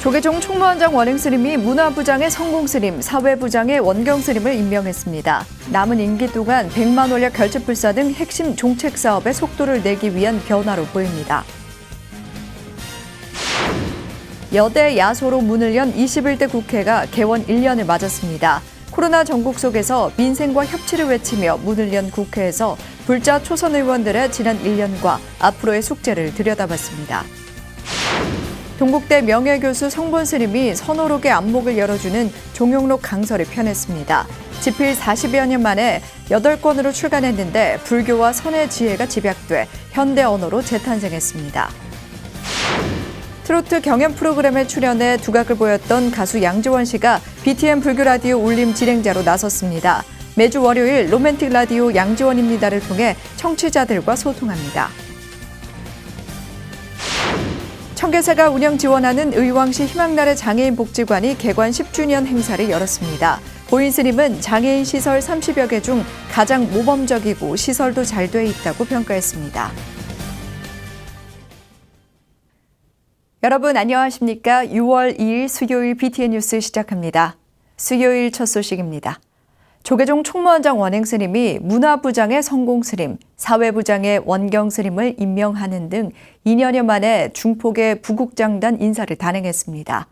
조계종 총무원장 원행스님이 문화부장의 성공스님, 사회부장의 원경스님을 임명했습니다. 남은 임기 동안 100만 원력 결집불사 등 핵심 종책 사업에 속도를 내기 위한 변화로 보입니다. 여대 야소로 문을 연 21대 국회가 개원 1년을 맞았습니다. 코로나 전국 속에서 민생과 협치를 외치며 문을 연 국회에서 불자 초선 의원들의 지난 1년과 앞으로의 숙제를 들여다봤습니다. 동국대 명예교수 성본스님이 선호록의 안목을 열어주는 종용록 강서를 펴냈습니다. 집필 40여 년 만에 8권으로 출간했는데 불교와 선의 지혜가 집약돼 현대 언어로 재탄생했습니다. 트로트 경연 프로그램에 출연해 두각을 보였던 가수 양지원 씨가 BTN 불교 라디오 울림 진행자로 나섰습니다. 매주 월요일 로맨틱 라디오 양지원입니다를 통해 청취자들과 소통합니다. 청계사가 운영 지원하는 의왕시 희망나래 장애인복지관이 개관 10주년 행사를 열었습니다. 보인스님은 장애인 시설 30여 개 중 가장 모범적이고 시설도 잘 돼 있다고 평가했습니다. 여러분 안녕하십니까? 6월 2일 수요일 BTN 뉴스 시작합니다. 수요일 첫 소식입니다. 조계종 총무원장 원행스님이 문화부장의 성공스님, 사회부장의 원경스님을 임명하는 등 2년여 만에 중폭의 부국장단 인사를 단행했습니다.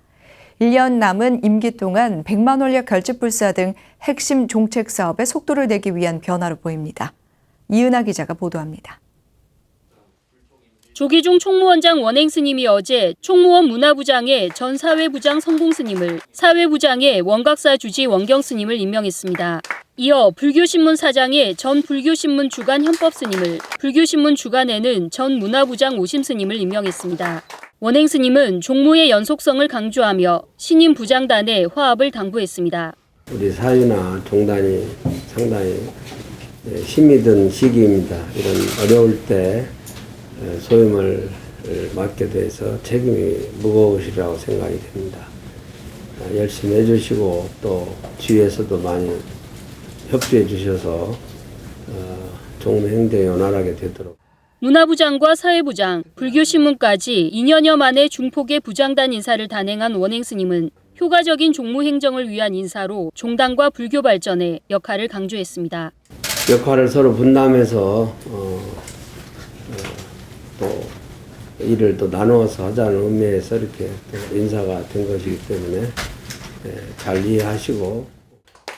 1년 남은 임기 동안 100만 원력 결집불사 등 핵심 종책 사업에 속도를 내기 위한 변화로 보입니다. 이은하 기자가 보도합니다. 조계종 총무원장 원행스님이 어제 총무원 문화부장의 전 사회부장 성공스님을, 사회부장의 원각사 주지 원경스님을 임명했습니다. 이어 불교신문 사장의 전 불교신문 주간 현법스님을, 불교신문 주간에는 전 문화부장 오심스님을 임명했습니다. 원행스님은 종무의 연속성을 강조하며 신임 부장단의 화합을 당부했습니다. 우리 사회나 종단이 상당히 힘이 든 시기입니다. 이런 어려울 때 소임을 맡게 돼서 책임이 무거우시라고 생각이 됩니다. 열심히 해주시고 또 주위에서도 많이 협조해 주셔서 종무 행정이 원활하게 되도록. 문화부장과 사회부장, 불교신문까지 2년여 만에 중폭의 부장단 인사를 단행한 원행스님은 효과적인 종무 행정을 위한 인사로 종단과 불교 발전에 역할을 강조했습니다. 역할을 서로 분담해서 또 일을 또 나누어서 하자는 의미에서 이렇게 또 인사가 된 것이기 때문에 잘 이해하시고.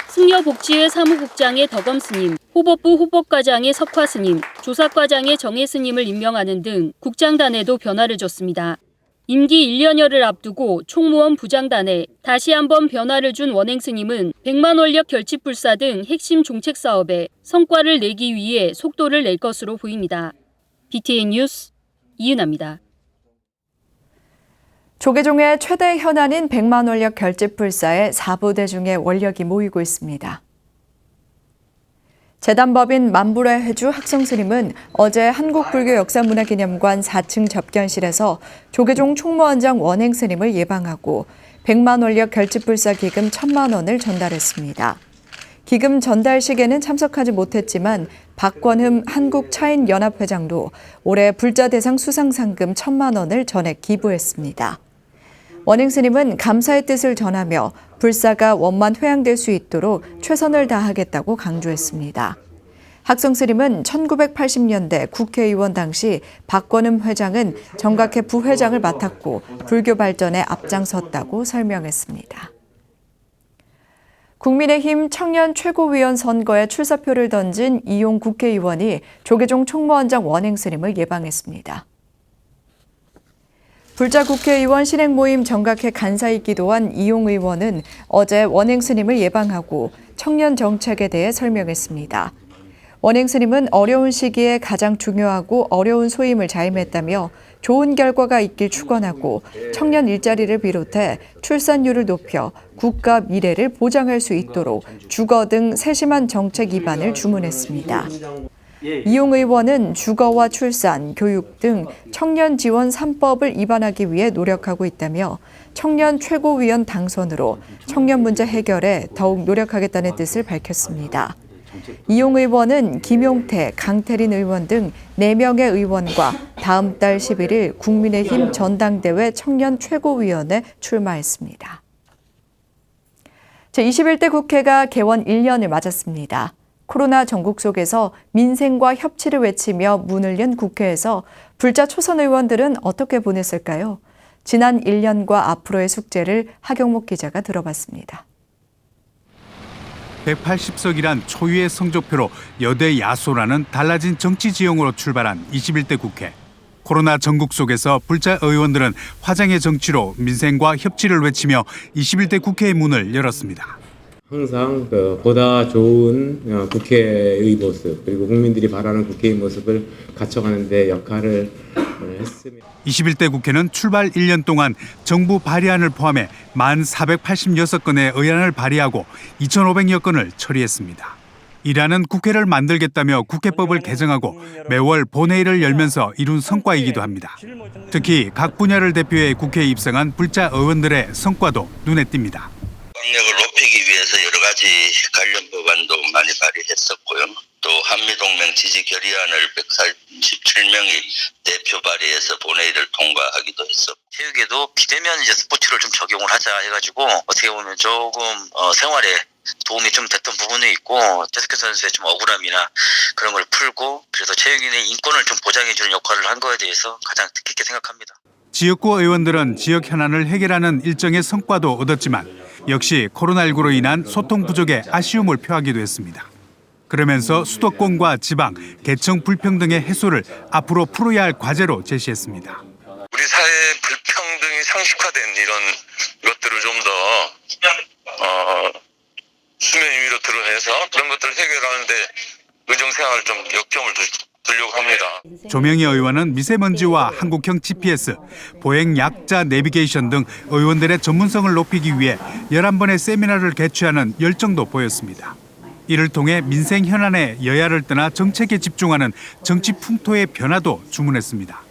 승려복지회 사무국장의 덕엄스님, 호법부 호법과장의 석화스님, 조사과장의 정혜스님을 임명하는 등 국장단에도 변화를 줬습니다. 임기 1년여를 앞두고 총무원 부장단에 다시 한번 변화를 준 원행스님은 100만 원력 결집불사 등 핵심 종책 사업에 성과를 내기 위해 속도를 낼 것으로 보입니다. BTN 뉴스 이은하입니다. 조계종의 최대 현안인 100만 원력 결집불사에 4부대 중에 원력이 모이고 있습니다. 재단법인 만불의 회주 학성스님은 어제 한국불교역사문화기념관 4층 접견실에서 조계종 총무원장 원행스님을 예방하고 100만 원력 결집불사 기금 1,000만 원을 전달했습니다. 기금 전달식에는 참석하지 못했지만 박권흠 한국차인연합회장도 올해 불자 대상 수상상금 1,000만 원을 전액 기부했습니다. 원행스님은 감사의 뜻을 전하며 불사가 원만 회양될 수 있도록 최선을 다하겠다고 강조했습니다. 학성스님은 1980년대 국회의원 당시 박권흠 회장은 정각회 부회장을 맡았고 불교 발전에 앞장섰다고 설명했습니다. 국민의힘 청년 최고위원 선거에 출사표를 던진 이용 국회의원이 조계종 총무원장 원행스님을 예방했습니다. 불자 국회의원 신행 모임 정각회 간사에 기도한 이용 의원은 어제 원행스님을 예방하고 청년 정책에 대해 설명했습니다. 원행스님은 어려운 시기에 가장 중요하고 어려운 소임을 자임했다며 좋은 결과가 있길 축원하고 청년 일자리를 비롯해 출산율을 높여 국가 미래를 보장할 수 있도록 주거 등 세심한 정책 입안을 주문했습니다. 이용 의원은 주거와 출산, 교육 등 청년 지원 3법을 입안하기 위해 노력하고 있다며 청년 최고위원 당선으로 청년 문제 해결에 더욱 노력하겠다는 뜻을 밝혔습니다. 이용 의원은 김용태, 강태린 의원 등 4명의 의원과 다음 달 11일 국민의힘 전당대회 청년 최고위원회 출마했습니다. 제21대 국회가 개원 1년을 맞았습니다. 코로나 전국 속에서 민생과 협치를 외치며 문을 연 국회에서 불자 초선 의원들은 어떻게 보냈을까요? 지난 1년과 앞으로의 숙제를 하경목 기자가 들어봤습니다. 180석이란 초유의 성적표로 여대 야소라는 달라진 정치 지형으로 출발한 21대 국회. 코로나 전국 속에서 불자 의원들은 화장의 정치로 민생과 협치를 외치며 21대 국회의 문을 열었습니다. 항상 보다 좋은 국회의 모습 그리고 국민들이 바라는 국회의 모습을 갖춰가는 데 역할을 했습니다. 21대 국회는 출발 1년 동안 정부 발의안을 포함해 1,486건의 의안을 발의하고 2,500여 건을 처리했습니다. 이라는 국회를 만들겠다며 국회법을 개정하고 매월 본회의를 열면서 이룬 성과이기도 합니다. 특히 각 분야를 대표해 국회에 입성한 불자 의원들의 성과도 눈에 띕니다. 국력을 높이기 위해서 여러 가지 관련 법안도 많이 발의했었고요. 또 한미동맹 지지 결의안을 137명이 대표 발의해서 본회의를 통과하기도 했었고, 체육에도 비대면 이제 스포츠를 좀 적용을 하자 해가지고 어떻게 보면 조금 생활에 도움이 좀 됐던 부분이 있고, 최석현 선수의 좀 억울함이나 그런 걸 풀고, 그래서 체육인의 인권을 좀 보장해주는 역할을 한 거에 대해서 가장 뜻깊게 생각합니다. 지역구 의원들은 지역 현안을 해결하는 일정의 성과도 얻었지만 역시 코로나19로 인한 소통 부족에 아쉬움을 표하기도 했습니다. 그러면서 수도권과 지방, 계층 불평등의 해소를 앞으로 풀어야 할 과제로 제시했습니다. 우리 사회의 불평등이 상식화된 이런 것들을 좀 더 수면 위로 드러내서 그런 것들을 해결하는데 의정생활을 좀 역점을 두려고 합니다. 조명희 의원은 미세먼지와 한국형 GPS, 보행 약자 내비게이션 등 의원들의 전문성을 높이기 위해 11번의 세미나를 개최하는 열정도 보였습니다. 이를 통해 민생 현안에 여야를 떠나 정책에 집중하는 정치 풍토의 변화도 주문했습니다.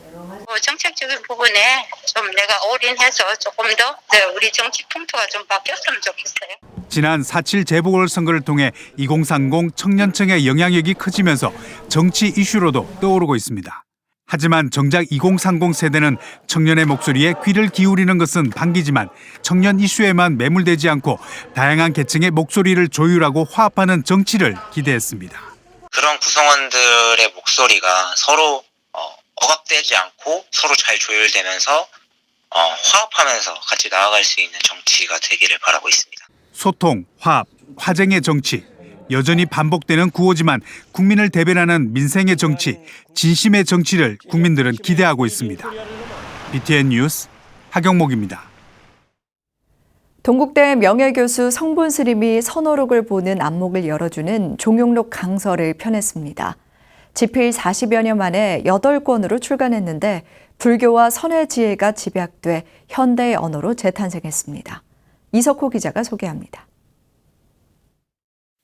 정책적인 부분에 좀 내가 올인해서 조금 더 우리 정치 풍토가 좀 바뀌었으면 좋겠어요. 지난 4.7 재보궐선거를 통해 2030 청년층의 영향력이 커지면서 정치 이슈로도 떠오르고 있습니다. 하지만 정작 2030 세대는 청년의 목소리에 귀를 기울이는 것은 반기지만 청년 이슈에만 매몰되지 않고 다양한 계층의 목소리를 조율하고 화합하는 정치를 기대했습니다. 그런 구성원들의 목소리가 서로 억압되지 않고 서로 잘 조율되면서 화합하면서 같이 나아갈 수 있는 정치가 되기를 바라고 있습니다. 소통, 화합, 화쟁의 정치. 여전히 반복되는 구호지만 국민을 대변하는 민생의 정치, 진심의 정치를 국민들은 기대하고 있습니다. BTN 뉴스 하경목입니다. 동국대 명예교수 성본 스님이 선호록을 보는 안목을 열어주는 종용록 강서를 펴냈습니다. 집필 40여 년 만에 8권으로 출간했는데 불교와 선의 지혜가 집약돼 현대의 언어로 재탄생했습니다. 이석호 기자가 소개합니다.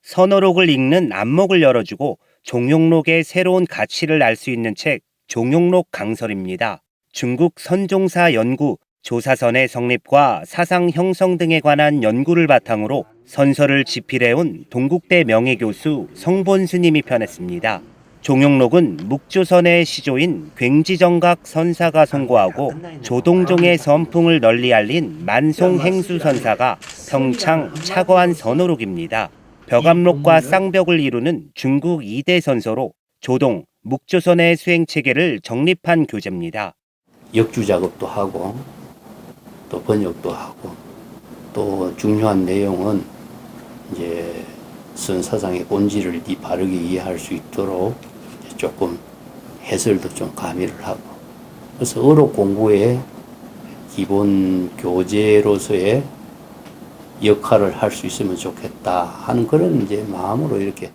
선어록을 읽는 안목을 열어주고 종용록의 새로운 가치를 알 수 있는 책 종용록 강설입니다. 중국 선종사 연구, 조사선의 성립과 사상 형성 등에 관한 연구를 바탕으로 선설을 집필해온 동국대 명예교수 성본 스님이 펴냈습니다. 종용록은 묵조선의 시조인 굉지정각 선사가 선고하고 조동종의 선풍을 널리 알린 만송행수 선사가 평창 착어한 선어록입니다. 벽암록과 쌍벽을 이루는 중국 2대 선서로 조동, 묵조선의 수행체계를 정립한 교재입니다. 역주 작업도 하고 또 번역도 하고 또 중요한 내용은 이제 선사상의 본질을 바르게 이해할 수 있도록 조금 해설도 좀 가미를 하고, 그래서 어록 공부의 기본 교재로서의 역할을 할 수 있으면 좋겠다 하는 그런 이제 마음으로 이렇게.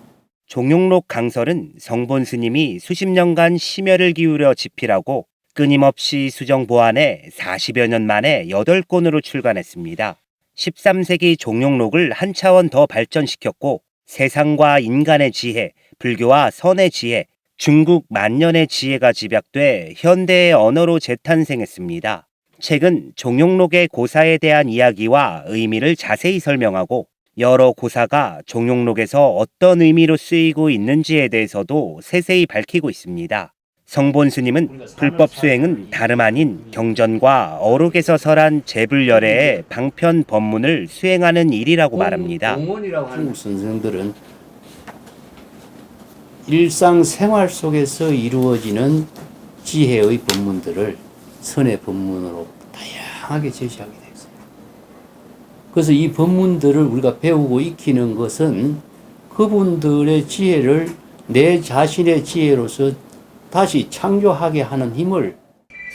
종용록 강설은 성본 스님이 수십 년간 심혈을 기울여 집필하고 끊임없이 수정 보완해 40여 년 만에 8권으로 출간했습니다. 13세기 종용록을 한 차원 더 발전시켰고 세상과 인간의 지혜, 불교와 선의 지혜, 중국 만년의 지혜가 집약돼 현대의 언어로 재탄생했습니다. 책은 종용록의 고사에 대한 이야기와 의미를 자세히 설명하고 여러 고사가 종용록에서 어떤 의미로 쓰이고 있는지에 대해서도 세세히 밝히고 있습니다. 성본 스님은 불법 수행은 다름 아닌 경전과 어록에서 설한 제불열애의 방편 법문을 수행하는 일이라고 말합니다. 한국 선생들은 일상생활 속에서 이루어지는 지혜의 법문들을 선의 법문으로 다양하게 제시하게 되어 있습니다. 그래서 이 법문들을 우리가 배우고 익히는 것은 그분들의 지혜를 내 자신의 지혜로서 다시 창조하게 하는 힘을.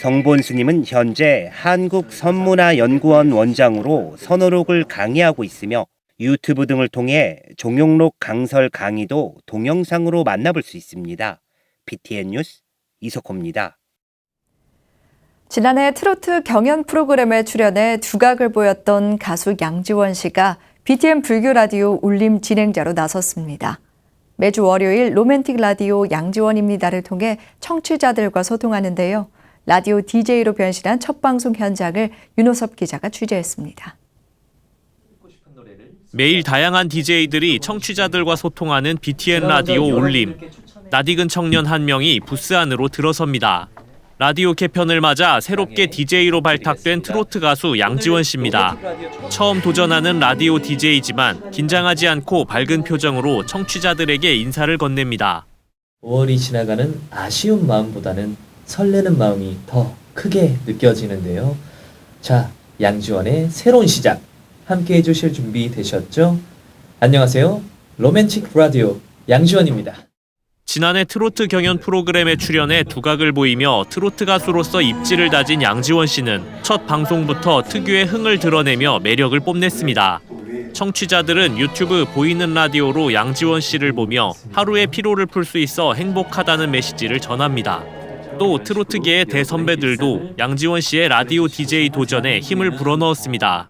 성본 스님은 현재 한국선문화연구원 원장으로 선어록을 강의하고 있으며 유튜브 등을 통해 종용록 강설 강의도 동영상으로 만나볼 수 있습니다. BTN 뉴스 이석호입니다. 지난해 트로트 경연 프로그램에 출연해 두각을 보였던 가수 양지원 씨가 BTN 불교 라디오 울림 진행자로 나섰습니다. 매주 월요일 로맨틱 라디오 양지원입니다를 통해 청취자들과 소통하는데요. 라디오 DJ로 변신한 첫 방송 현장을 윤호섭 기자가 취재했습니다. 매일 다양한 DJ들이 청취자들과 소통하는 BTN 라디오 울림. 낯익은 청년 한 명이 부스 안으로 들어섭니다. 라디오 개편을 맞아 새롭게 DJ로 발탁된 트로트 가수 양지원 씨입니다. 처음 도전하는 라디오 DJ지만 긴장하지 않고 밝은 표정으로 청취자들에게 인사를 건넵니다. 5월이 지나가는 아쉬운 마음보다는 설레는 마음이 더 크게 느껴지는데요. 자, 양지원의 새로운 시작 함께 해주실 준비 되셨죠? 안녕하세요. 로맨틱 라디오 양지원입니다. 지난해 트로트 경연 프로그램에 출연해 두각을 보이며 트로트 가수로서 입지를 다진 양지원 씨는 첫 방송부터 특유의 흥을 드러내며 매력을 뽐냈습니다. 청취자들은 유튜브 보이는 라디오로 양지원 씨를 보며 하루의 피로를 풀 수 있어 행복하다는 메시지를 전합니다. 또 트로트계의 대선배들도 양지원 씨의 라디오 DJ 도전에 힘을 불어넣었습니다.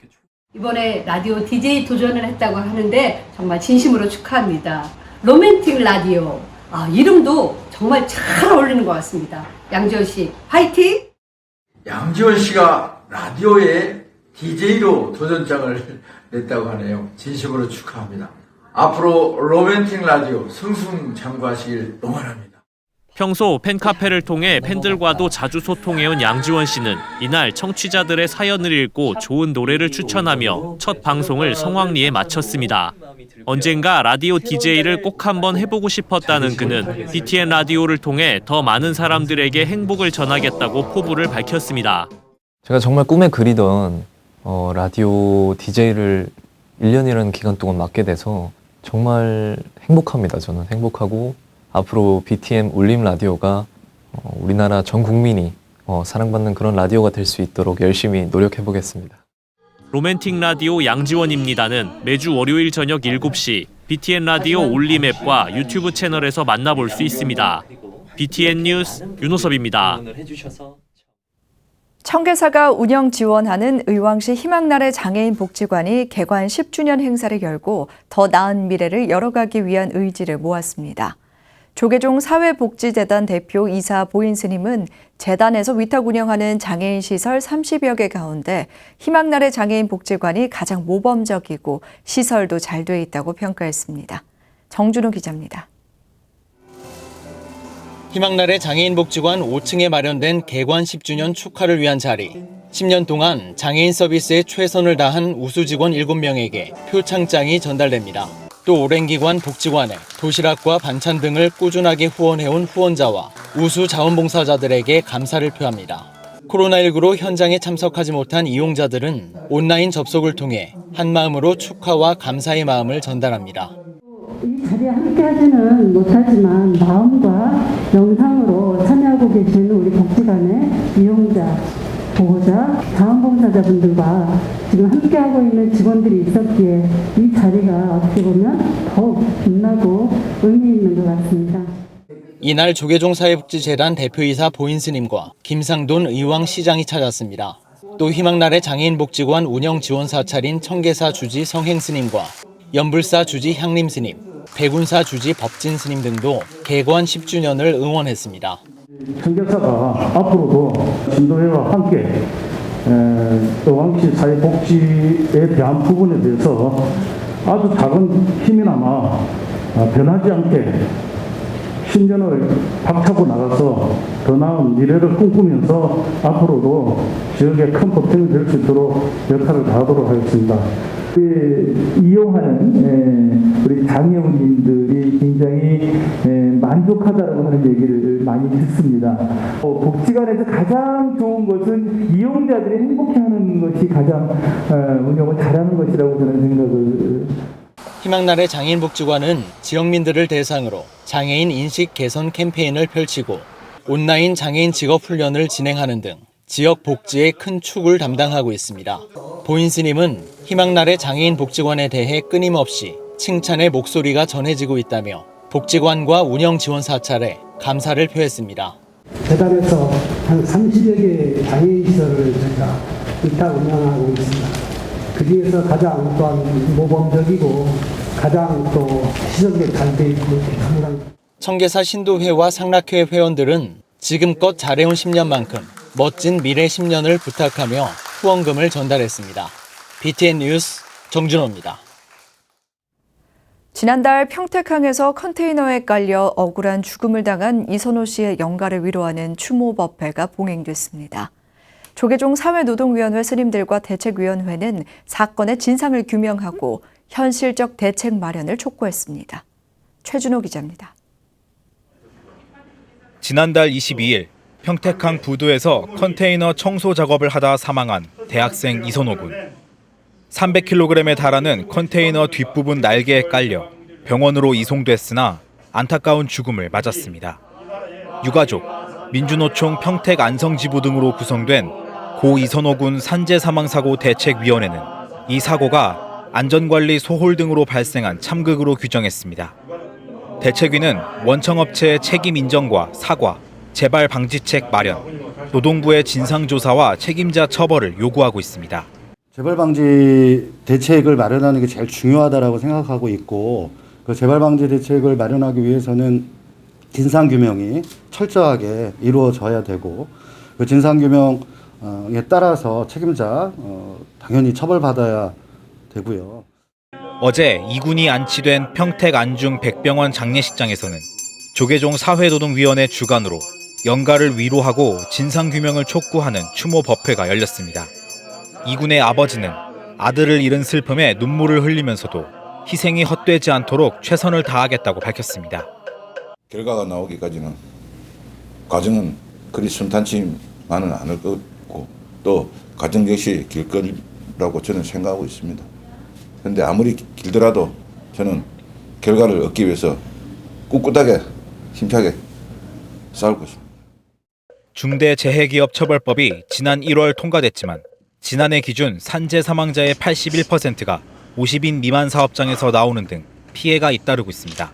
이번에 라디오 DJ 도전을 했다고 하는데 정말 진심으로 축하합니다. 로맨틱 라디오. 이름도 정말 잘 어울리는 것 같습니다. 양지원 씨, 화이팅! 양지원 씨가 라디오에 DJ로 도전장을 냈다고 하네요. 진심으로 축하합니다. 앞으로 로맨틱 라디오 승승장구하시길 응원합니다. 평소 팬카페를 통해 팬들과도 자주 소통해온 양지원 씨는 이날 청취자들의 사연을 읽고 좋은 노래를 추천하며 첫 방송을 성황리에 마쳤습니다. 언젠가 라디오 DJ를 꼭 한번 해보고 싶었다는 그는 BTN 라디오를 통해 더 많은 사람들에게 행복을 전하겠다고 포부를 밝혔습니다. 제가 정말 꿈에 그리던 라디오 DJ를 1년이라는 기간 동안 맡게 돼서 정말 행복합니다. 저는 행복하고 앞으로 BTN 울림 라디오가 우리나라 전 국민이 사랑받는 그런 라디오가 될 수 있도록 열심히 노력해 보겠습니다. 로맨틱 라디오 양지원입니다는 매주 월요일 저녁 7시 BTN 라디오 울림 앱과 유튜브 채널에서 만나볼 수 있습니다. BTN 뉴스 윤호섭입니다. 청계사가 운영 지원하는 의왕시 희망나래 장애인 복지관이 개관 10주년 행사를 열고 더 나은 미래를 열어가기 위한 의지를 모았습니다. 조계종 사회복지재단 대표 이사 보인스님은 재단에서 위탁 운영하는 장애인 시설 30여 개 가운데 희망나래 장애인 복지관이 가장 모범적이고 시설도 잘 돼 있다고 평가했습니다. 정준호 기자입니다. 희망나래 장애인복지관 5층에 마련된 개관 10주년 축하를 위한 자리. 10년 동안 장애인 서비스에 최선을 다한 우수 직원 7명에게 표창장이 전달됩니다. 또 오랜 기간 복지관에 도시락과 반찬 등을 꾸준하게 후원해온 후원자와 우수 자원봉사자들에게 감사를 표합니다. 코로나19로 현장에 참석하지 못한 이용자들은 온라인 접속을 통해 한마음으로 축하와 감사의 마음을 전달합니다. 이 자리에 함께 하지는 못하지만 마음과 영상으로 참여하고 계시는 우리 복지관의 이용자, 보호자, 자원봉사자분들과 지금 함께하고 있는 직원들이 있었기에 이 자리가 어떻게 보면 더욱 빛나고 의미 있는 것 같습니다. 이날 조계종 사회복지재단 대표이사 보인스님과 김상돈 의왕시장이 찾았습니다. 또 희망나래 장애인복지관 운영지원사 차린 청계사 주지 성행스님과 연불사 주지 향림스님, 백운사 주지 법진스님 등도 개관 10주년을 응원했습니다. 청계사가 앞으로도 진도회와 함께 의왕시 사회복지에 대한 부분에 대해서 아주 작은 힘이나마 변하지 않게 10년을 박차고 나가서 더 나은 미래를 꿈꾸면서 앞으로도 지역에 큰 보탬이 될 수 있도록 역할을 다하도록 하겠습니다. 이용하는 우리 장애인분들이 굉장히 만족하다고 하는 얘기를 많이 듣습니다. 복지관에서 가장 좋은 것은 이용자들이 행복해하는 것이 가장 운영을 잘하는 것이라고 저는 생각을. 희망나래 장애인복지관은 지역민들을 대상으로 장애인 인식 개선 캠페인을 펼치고 온라인 장애인 직업 훈련을 진행하는 등 지역 복지의 큰 축을 담당하고 있습니다. 보인 스님은 희망나래 장애인복지관에 대해 끊임없이 칭찬의 목소리가 전해지고 있다며 복지관과 운영 지원 사찰에 감사를 표했습니다. 배달에서 한 30여 개의 장애인시설을 저희가 일단 운영하고 있습니다. 그 중에서 가장 또한 모범적이고 가장 또 시설이 잘 돼 있고 항상 청계사 신도회와 상락회 회원들은 지금껏 잘해온 10년만큼 멋진 미래 10년을 부탁하며 후원금을 전달했습니다. BTN 뉴스 정준호입니다. 지난달 평택항에서 컨테이너에 깔려 억울한 죽음을 당한 이선호 씨의 영가를 위로하는 추모법회가 봉행됐습니다. 조계종 사회노동위원회 스님들과 대책위원회는 사건의 진상을 규명하고 현실적 대책 마련을 촉구했습니다. 최준호 기자입니다. 지난달 22일 평택항 부두에서 컨테이너 청소 작업을 하다 사망한 대학생 이선호 군. 300kg에 달하는 컨테이너 뒷부분 날개에 깔려 병원으로 이송됐으나 안타까운 죽음을 맞았습니다. 유가족, 민주노총 평택 안성지부 등으로 구성된 고 이선호 군 산재 사망사고 대책위원회는 이 사고가 안전관리 소홀 등으로 발생한 참극으로 규정했습니다. 대책위는 원청업체의 책임 인정과 사과, 재발 방지책 마련, 노동부의 진상조사와 책임자 처벌을 요구하고 있습니다. 재발 방지 대책을 마련하는 게 제일 중요하다고 생각하고 있고, 그 재발 방지 대책을 마련하기 위해서는 진상 규명이 철저하게 이루어져야 되고, 그 진상 규명에 따라서 책임자 당연히 처벌받아야 되고요. 어제 이군이 안치된 평택 안중 백병원 장례식장에서는 조계종 사회노동위원회 주관으로 영가를 위로하고 진상규명을 촉구하는 추모 법회가 열렸습니다. 이군의 아버지는 아들을 잃은 슬픔에 눈물을 흘리면서도 희생이 헛되지 않도록 최선을 다하겠다고 밝혔습니다. 결과가 나오기까지는 과정은 그리 순탄치만은 않을 거고 또 과정 역시 길 거라고 저는 생각하고 있습니다. 그런데 아무리 길더라도 저는 결과를 얻기 위해서 꿋꿋하게 힘차게 싸울 것입니다. 중대재해기업처벌법이 지난 1월 통과됐지만 지난해 기준 산재 사망자의 81%가 50인 미만 사업장에서 나오는 등 피해가 잇따르고 있습니다.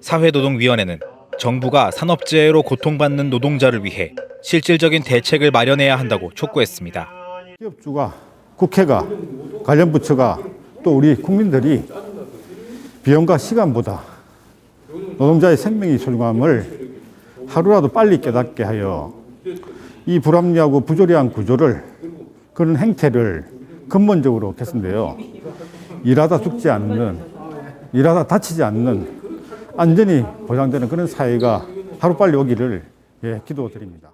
사회노동위원회는 정부가 산업재해로 고통받는 노동자를 위해 실질적인 대책을 마련해야 한다고 촉구했습니다. 기업주가, 국회가, 관련 부처가 또 우리 국민들이 비용과 시간보다 노동자의 생명의 소중함을 하루라도 빨리 깨닫게 하여 이 불합리하고 부조리한 구조를, 그런 행태를 근본적으로 개선되어 일하다 죽지 않는, 일하다 다치지 않는 안전이 보장되는 그런 사회가 하루빨리 오기를 기도드립니다.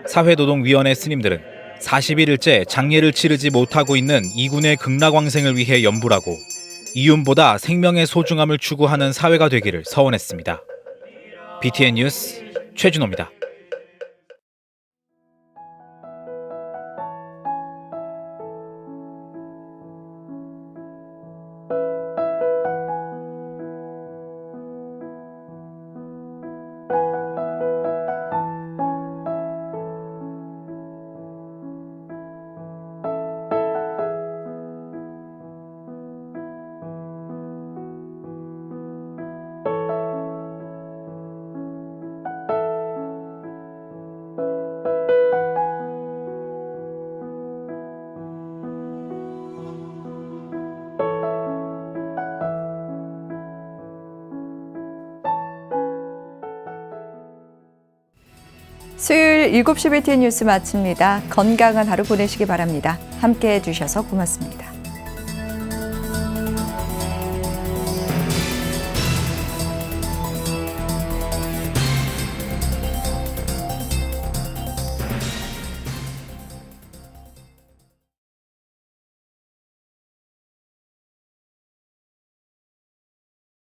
사회노동위원회 스님들은 41일째 장례를 치르지 못하고 있는 이군의 극락왕생을 위해 염불하고 이윤보다 생명의 소중함을 추구하는 사회가 되기를 서원했습니다. BTN 뉴스 최준호입니다. 수요일 7시 BTN 뉴스 마칩니다. 건강한 하루 보내시기 바랍니다. 함께해 주셔서 고맙습니다.